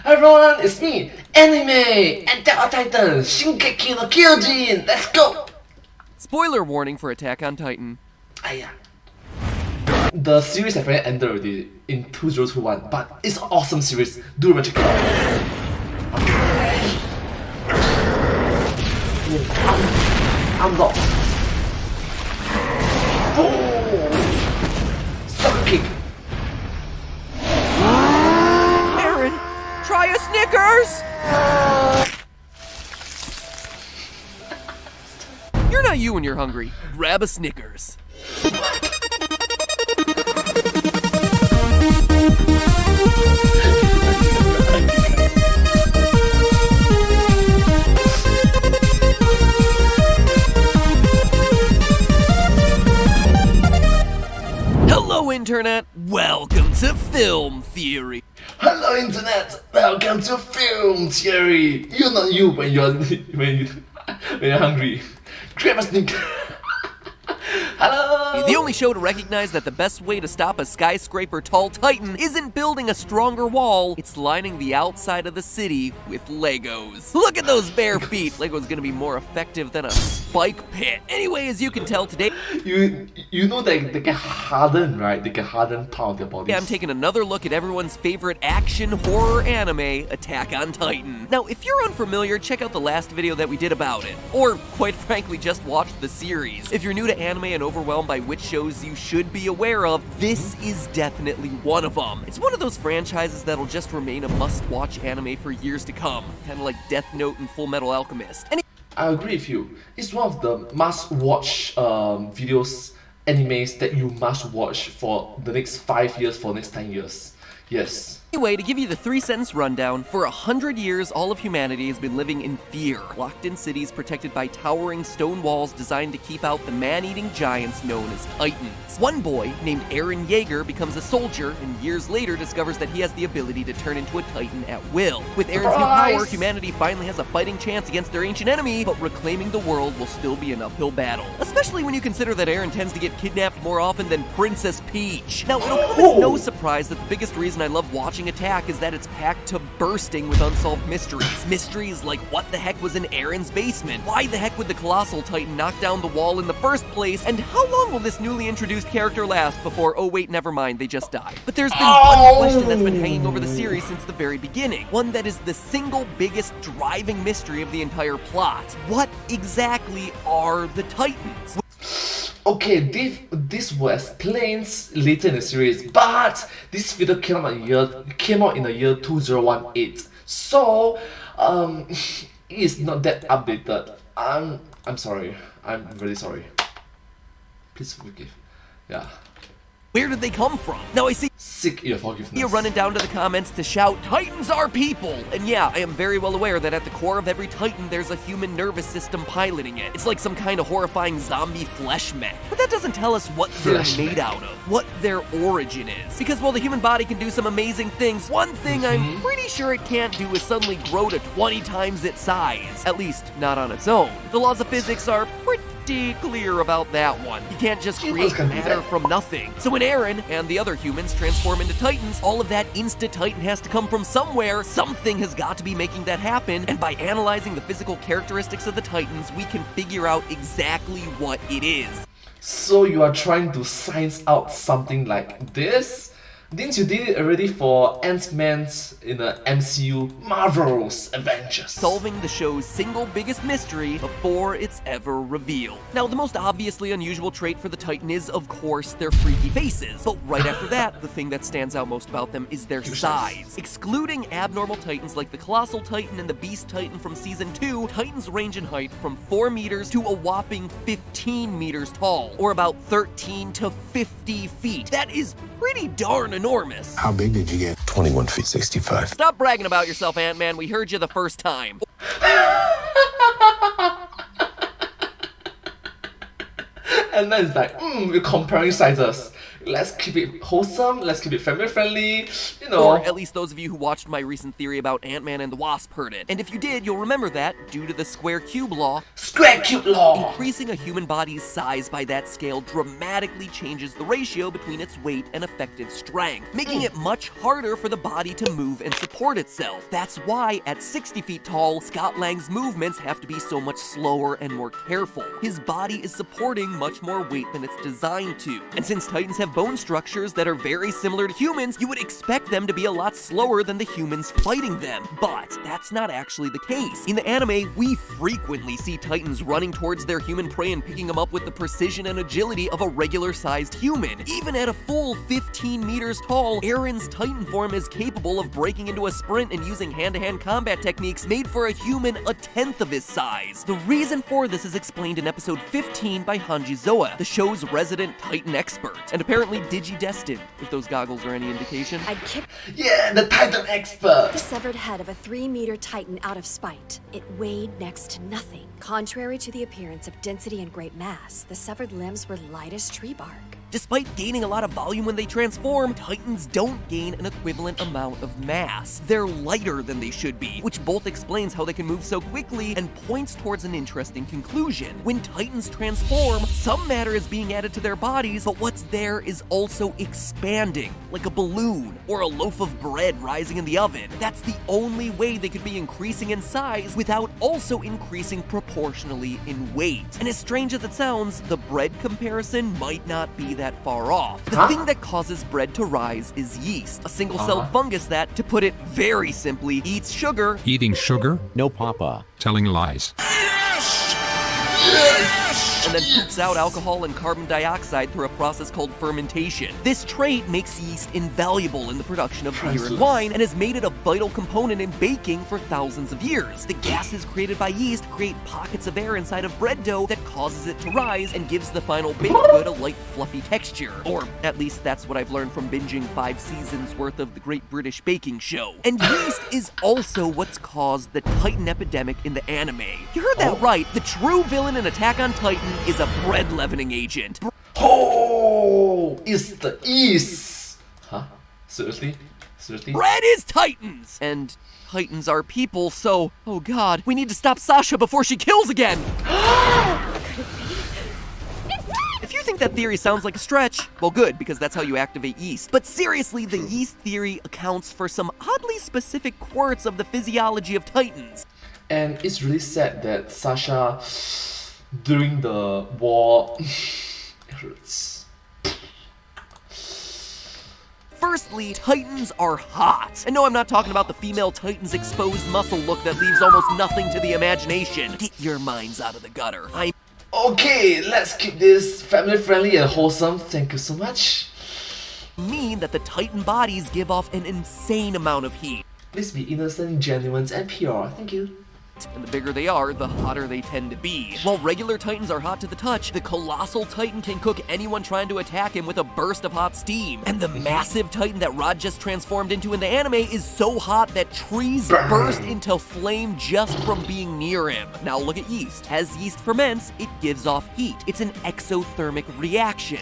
Hi everyone, it's me, Anime, Attack on Titan, Shingeki no Kyojin, let's go! Spoiler warning for Attack on Titan. Yeah. The series have already ended already in 2021, but it's an awesome series. Do remember check it out. I'm lost. Oh! Sucker kick. Aaron, try a Snickers! You're not you when you're hungry. Grab a Snickers. Hello, Internet. Welcome to Film Theory. Hello, Internet. Welcome to Film Theory. You're not you when you're hungry. Grab a Snickers. Hello! The only show to recognize that the best way to stop a skyscraper-tall titan isn't building a stronger wall, it's lining the outside of the city with Legos. Look at those bare feet! Lego's gonna be more effective than a spike pit. Anyway, as you can tell today, You know that they can harden, right? They can harden part of their bodies. I'm taking another look at everyone's favorite action horror anime, Attack on Titan. Now, if you're unfamiliar, check out the last video that we did about it. Or, quite frankly, just watch the series. If you're new to anime and overwhelmed by which shows you should be aware of, this is definitely one of them. It's one of those franchises that'll just remain a must-watch anime for years to come. Kinda like Death Note and Full Metal Alchemist. I agree with you. It's one of the must-watch videos, animes that you must watch for the next 5 years, for the next 10 years. Yes. Anyway, to give you the 3-sentence rundown, for 100 years, all of humanity has been living in fear, locked in cities protected by towering stone walls designed to keep out the man-eating giants known as Titans. One boy, named Eren Yeager, becomes a soldier, and years later discovers that he has the ability to turn into a Titan at will. With Eren's new power, humanity finally has a fighting chance against their ancient enemy, but reclaiming the world will still be an uphill battle. Especially when you consider that Eren tends to get kidnapped more often than Princess Peach. Now, it'll come as no surprise that the biggest reason I love watching Attack is that it's packed to bursting with unsolved mysteries. Mysteries like what the heck was in Eren's basement? Why the heck would the Colossal Titan knock down the wall in the first place? And how long will this newly introduced character last before, oh wait, never mind, they just died? But there's been one question that's been hanging over the series since the very beginning. One that is the single biggest driving mystery of the entire plot. What exactly are the Titans? Okay, this was explained later in the series, but this video came out in the year 2018. So it's not that updated. I'm sorry. I'm really sorry. Please forgive. Yeah. Where did they come from? Now I see Seek your forgiveness. you're running down to the comments to shout, Titans are people! And yeah, I am very well aware that at the core of every Titan there's a human nervous system piloting it. It's like some kind of horrifying zombie flesh mech. But that doesn't tell us what they're made out of, what their origin is. Because while the human body can do some amazing things, one thing I'm pretty sure it can't do is suddenly grow to 20 times its size. At least, not on its own. The laws of physics are pretty clear about that one. You can't just create matter from nothing. So when Eren and the other humans transform into Titans, all of that Insta-Titan has to come from somewhere. Something has got to be making that happen, and by analyzing the physical characteristics of the Titans, we can figure out exactly what it is. So you are trying to science out something like this? Didn't you did it already for Ant-Man's in the MCU Marvel's Avengers? Solving the show's single biggest mystery before it's ever revealed. Now, the most obviously unusual trait for the Titan is, of course, their freaky faces. But right after that, the thing that stands out most about them is their size. Excluding abnormal Titans like the Colossal Titan and the Beast Titan from Season 2, Titans range in height from 4 meters to a whopping 15 meters tall, or about 13 to 50 feet. That is pretty darn enormous. How big did you get? 21 feet, 65. Stop bragging about yourself, Ant-Man. We heard you the first time. And then it's like, we're comparing sizes. let's keep it wholesome, let's keep it family friendly, you know. Or at least those of you who watched my recent theory about Ant-Man and the Wasp heard it. And if you did, you'll remember that, due to the square cube law, Square cube law! increasing a human body's size by that scale dramatically changes the ratio between its weight and effective strength, making it much harder for the body to move and support itself. That's why, at 60 feet tall, Scott Lang's movements have to be so much slower and more careful. His body is supporting much more weight than it's designed to. And since Titans have bone structures that are very similar to humans, you would expect them to be a lot slower than the humans fighting them. But that's not actually the case. In the anime, we frequently see Titans running towards their human prey and picking them up with the precision and agility of a regular-sized human. Even at a full 15 meters tall, Aaron's Titan form is capable of breaking into a sprint and using hand-to-hand combat techniques made for a human a tenth of his size. The reason for this is explained in episode 15 by Hanji Zoa, the show's resident Titan expert, and apparently digidestined, if those goggles are any indication. I'd kick Yeah, the Titan expert! the severed head of a 3-meter Titan out of spite. It weighed next to nothing. Contrary to the appearance of density and great mass, the severed limbs were light as tree bark. Despite gaining a lot of volume when they transform, Titans don't gain an equivalent amount of mass. They're lighter than they should be, which both explains how they can move so quickly and points towards an interesting conclusion. When Titans transform, some matter is being added to their bodies, but what's there is also expanding, like a balloon or a loaf of bread rising in the oven. That's the only way they could be increasing in size without also increasing proportionally in weight. And as strange as it sounds, the bread comparison might not be that far off. The thing that causes bread to rise is yeast, a single-celled fungus that, to put it very simply, eats sugar. Eating sugar? No, Papa. Telling lies. And then poops out alcohol and carbon dioxide through a process called fermentation. This trait makes yeast invaluable in the production of beer and wine and has made it a vital component in baking for thousands of years. The gases created by yeast create pockets of air inside of bread dough that causes it to rise and gives the final baked good a light, fluffy texture. Or at least that's what I've learned from binging 5 seasons worth of the Great British Baking Show. And yeast is also what's caused the Titan epidemic in the anime. You heard that right. The true villain in Attack on Titan is a bread leavening agent. Oh, it's the yeast! Huh? Seriously? Seriously? Bread is Titans! And Titans are people, so, oh god, we need to stop Sasha before she kills again! If you think that theory sounds like a stretch, well good, because that's how you activate yeast. But seriously, the yeast theory accounts for some oddly specific quirks of the physiology of Titans. And it's really sad that Sasha, during the war, it hurts. Firstly, Titans are hot. And no, I'm not talking about the female Titan's exposed muscle look that leaves almost nothing to the imagination. Get your minds out of the gutter. Okay, let's keep this family friendly and wholesome. Thank you so much. Mean that the Titan bodies give off an insane amount of heat. Please be innocent, genuine, and pure. Thank you. And the bigger they are, the hotter they tend to be. While regular Titans are hot to the touch, the colossal Titan can cook anyone trying to attack him with a burst of hot steam. And the massive Titan that Rod just transformed into in the anime is so hot that trees burst into flame just from being near him. Now look at yeast. As yeast ferments, it gives off heat. It's an exothermic reaction.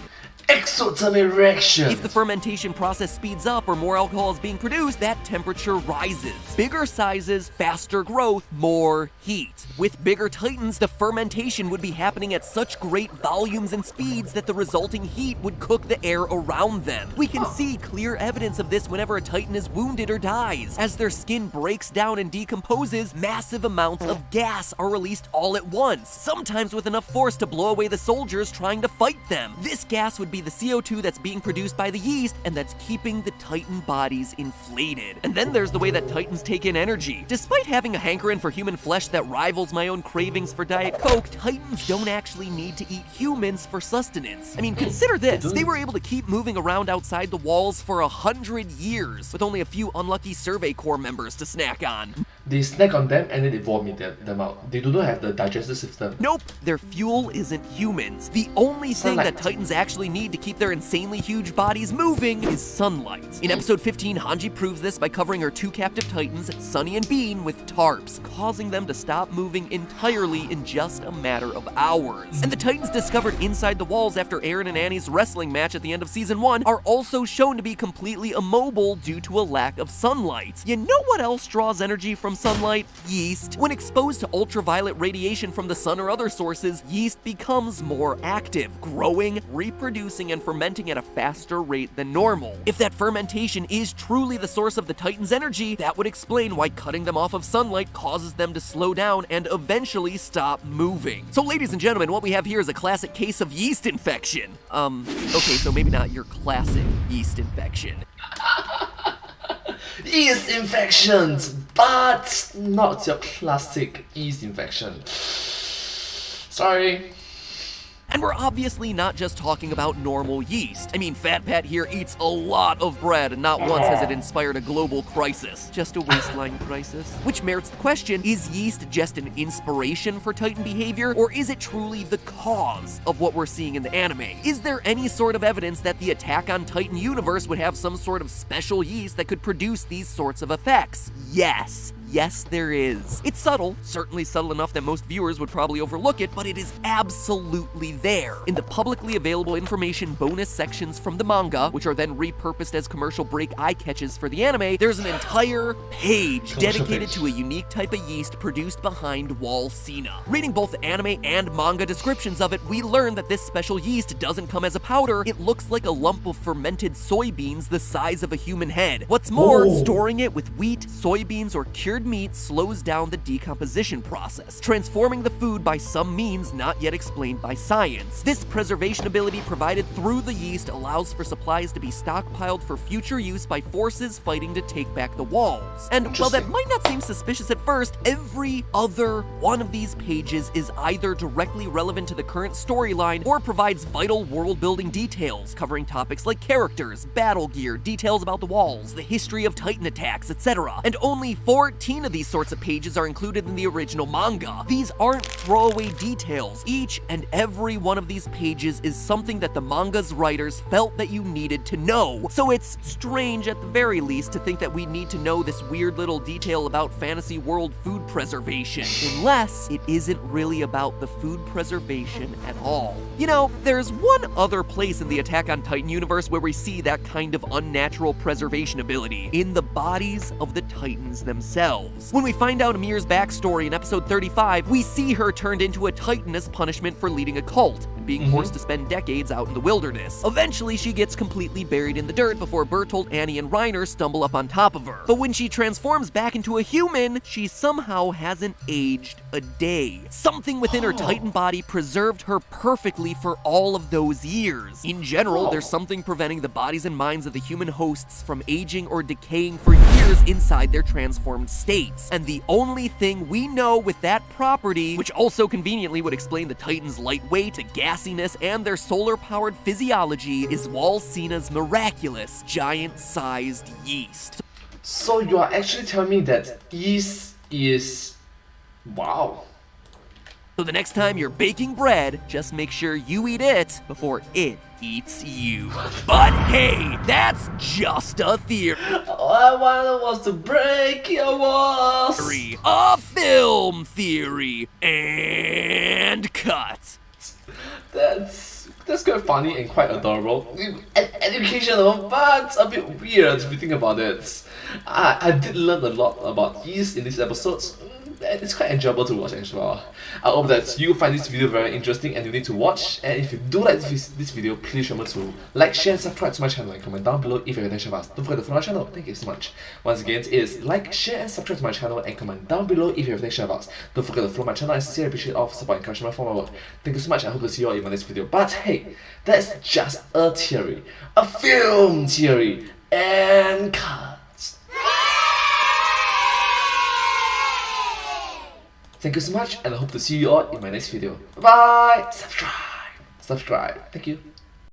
Exothermic reaction. If the fermentation process speeds up or more alcohol is being produced, that temperature rises. Bigger sizes, faster growth, more heat. With bigger Titans, the fermentation would be happening at such great volumes and speeds that the resulting heat would cook the air around them. We can see clear evidence of this whenever a Titan is wounded or dies. As their skin breaks down and decomposes, massive amounts of gas are released all at once, sometimes with enough force to blow away the soldiers trying to fight them. This gas would be the CO2 that's being produced by the yeast and that's keeping the Titan bodies inflated. And then there's the way that Titans take in energy. Despite having a hankering for human flesh that rivals my own cravings for Diet Coke, Titans don't actually need to eat humans for sustenance. I mean, consider this. They were able to keep moving around outside the walls for 100 years with only a few unlucky Survey Corps members to snack on. They snack on them and then they vomit them out. They do not have the digestive system. Nope, their fuel isn't humans. The only thing Sunlight. that Titans actually need to keep their insanely huge bodies moving is sunlight. In episode 15, Hanji proves this by covering her 2 captive Titans, Sunny and Bean, with tarps, causing them to stop moving entirely in just a matter of hours. And the Titans discovered inside the walls after Aaron and Annie's wrestling match at the end of season 1 are also shown to be completely immobile due to a lack of sunlight. You know what else draws energy from sunlight? Yeast. When exposed to ultraviolet radiation from the sun or other sources, yeast becomes more active, growing, reproducing, and fermenting at a faster rate than normal. If that fermentation is truly the source of the Titans' energy, that would explain why cutting them off of sunlight causes them to slow down and eventually stop moving. So ladies and gentlemen, what we have here is a classic case of yeast infection. Okay, so maybe not your classic yeast infection. Yeast infections, but not your classic yeast infection. Sorry. And we're obviously not just talking about normal yeast. I mean, Fat Pat here eats a lot of bread, and not once has it inspired a global crisis. Just a waistline crisis. Which merits the question, is yeast just an inspiration for Titan behavior, or is it truly the cause of what we're seeing in the anime? Is there any sort of evidence that the Attack on Titan universe would have some sort of special yeast that could produce these sorts of effects? Yes. Yes, there is. It's subtle, certainly subtle enough that most viewers would probably overlook it, but it is absolutely there. In the publicly available information bonus sections from the manga, which are then repurposed as commercial break eye catches for the anime, there's an entire page dedicated to a unique type of yeast produced behind Wall Sina. Reading both the anime and manga descriptions of it, we learn that this special yeast doesn't come as a powder, it looks like a lump of fermented soybeans the size of a human head. What's more, storing it with wheat, soybeans, or cured meat slows down the decomposition process, transforming the food by some means not yet explained by science. This preservation ability provided through the yeast allows for supplies to be stockpiled for future use by forces fighting to take back the walls. And while that might not seem suspicious at first, every other one of these pages is either directly relevant to the current storyline or provides vital world-building details, covering topics like characters, battle gear, details about the walls, the history of Titan attacks, etc. And only 14 of these sorts of pages are included in the original manga. These aren't throwaway details. Each and every one of these pages is something that the manga's writers felt that you needed to know. So it's strange at the very least to think that we need to know this weird little detail about fantasy world food preservation, unless it isn't really about the food preservation at all. You know, there's one other place in the Attack on Titan universe where we see that kind of unnatural preservation ability, in the bodies of the Titans themselves. When we find out Amir's backstory in episode 35, we see her turned into a Titan as punishment for leading a cult and being forced to spend decades out in the wilderness. Eventually, she gets completely buried in the dirt before Bertolt, Annie, and Reiner stumble up on top of her. But when she transforms back into a human, she somehow hasn't aged a day. Something within her Titan body preserved her perfectly for all of those years. In general, there's something preventing the bodies and minds of the human hosts from aging or decaying for years inside their transformed states. And the only thing we know with that property, which also conveniently would explain the Titans' light weight, gassiness, and their solar-powered physiology, is Wall Sina's miraculous, giant-sized yeast. So you are actually telling me that yeast is... Wow. So the next time you're baking bread, just make sure you eat it before it eats you. But hey, that's just a theory. All I wanted was to break your walls. A film theory. And cut. That's quite funny and quite adorable. Educational, but a bit weird if you think about it. I did learn a lot about yeast in these episodes. It's quite enjoyable to watch as well. I hope that you find this video very interesting and you need to watch. And if you do like this video, please remember to like, share, and subscribe to my channel and comment down below if you have any questions. Don't forget to follow my channel. Thank you so much. Once again, it is like, share, and subscribe to my channel and comment down below if you have any questions. Don't forget to follow my channel. I sincerely appreciate all of support and encouragement for my work. Thank you so much. I hope to see you all in my next video. But hey, that's just a theory, a film theory, and cut. Thank you so much, and I hope to see you all in my next video. Bye bye! Subscribe! Thank you.